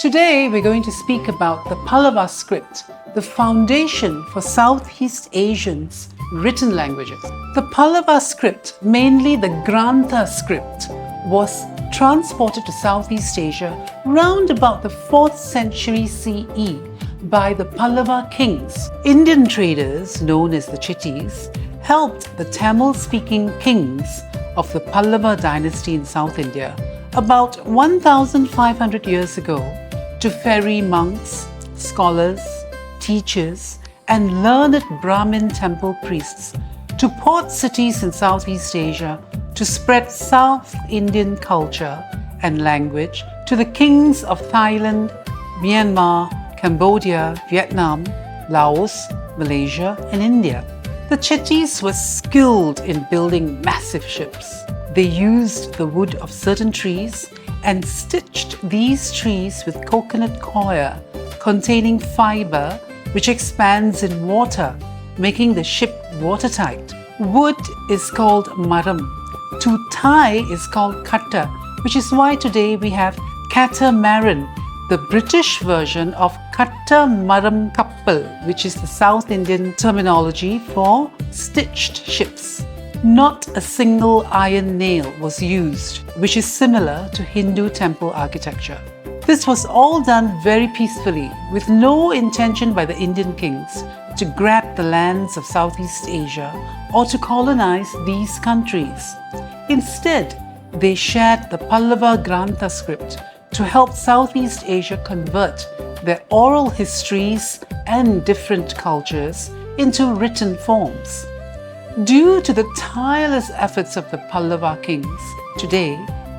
Today we're going to speak about the Pallava Script, the foundation for Southeast Asians' written languages. The Pallava Script, mainly the Grantha script, was transported to Southeast Asia round about the 4th century CE by the Pallava kings. Indian traders, known as the Chettis, helped the Tamil-speaking kings of the Pallava dynasty in South India about 1,500 years ago to ferry monks, scholars, teachers, and learned Brahmin temple priests to port cities in Southeast Asia to spread South Indian culture and language to the kings of Thailand, Myanmar, Cambodia, Vietnam, Laos, Malaysia, and India. The Chettis were skilled in building massive ships. They used the wood of certain trees and stitched these trees with coconut coir containing fiber which expands in water, making the ship watertight. Wood is called maram. To tie is called katta, which is why today we have catamaran, the British version of Maram Kappal, which is the South Indian terminology for stitched ships. Not a single iron nail was used, which is similar to Hindu temple architecture. This was all done very peacefully, with no intention by the Indian kings to grab the lands of Southeast Asia or to colonize these countries. Instead, they shared the Pallava Grantha script to help Southeast Asia convert their oral histories and different cultures into written forms. Due to the tireless efforts of the Pallava kings, today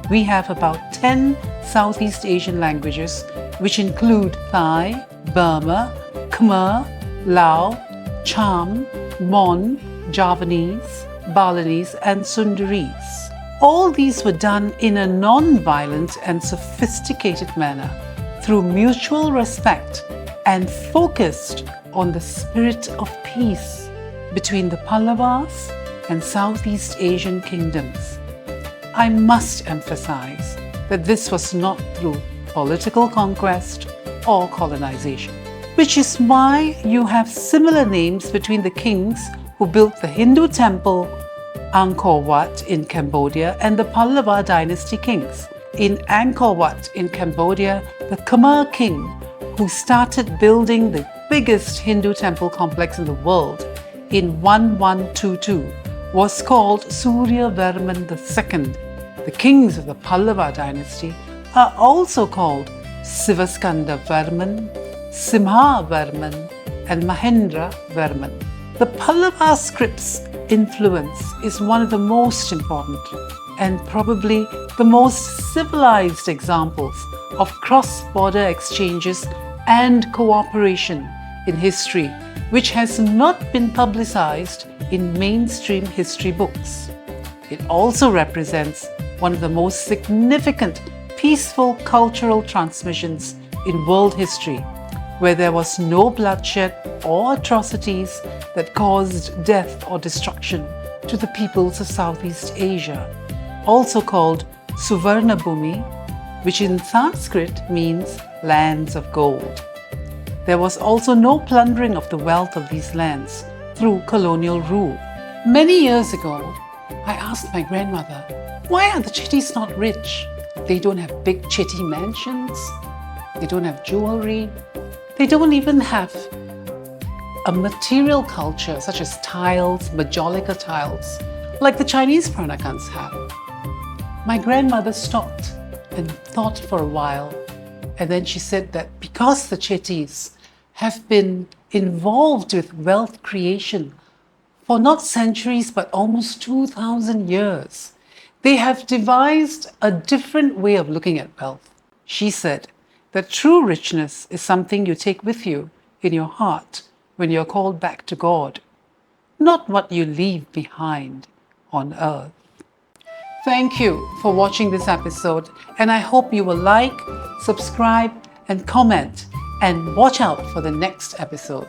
we have about 10 Southeast Asian languages, which include Thai, Burma, Khmer, Lao, Cham, Mon, Javanese, Balinese, and Sundarese. All these were done in a non-violent and sophisticated manner through mutual respect and focused on the spirit of peace between the Pallavas and Southeast Asian kingdoms. I must emphasize that this was not through political conquest or colonization, which is why you have similar names between the kings who built the Hindu temple Angkor Wat in Cambodia and the Pallava dynasty kings. In Angkor Wat in Cambodia, the Khmer king who started building the biggest Hindu temple complex in the world in 1122 was called Suryavarman II. The kings of the Pallava dynasty are also called Sivaskanda Varman, Simha Varman, and Mahendra Varman. The Pallava script's influence is one of the most important and probably the most civilized examples of cross-border exchanges and cooperation in history, which has not been publicized in mainstream history books. It also represents one of the most significant peaceful cultural transmissions in world history, where there was no bloodshed or atrocities that caused death or destruction to the peoples of Southeast Asia, also called Suvarna Bhumi, which in Sanskrit means lands of gold. There was also no plundering of the wealth of these lands through colonial rule. Many years ago, I asked my grandmother, why are the Chettis not rich? They don't have big Chetti mansions, they don't have jewelry, they don't even have a material culture such as tiles, Majolica tiles, like the Chinese Peranakans have. My grandmother stopped and thought for a while, and then she said that because the Chettis have been involved with wealth creation for not centuries but almost 2,000 years, they have devised a different way of looking at wealth. She said that true richness is something you take with you in your heart when you're called back to God, not what you leave behind on earth. Thank you for watching this episode, and I hope you will like, subscribe, and comment, and watch out for the next episode.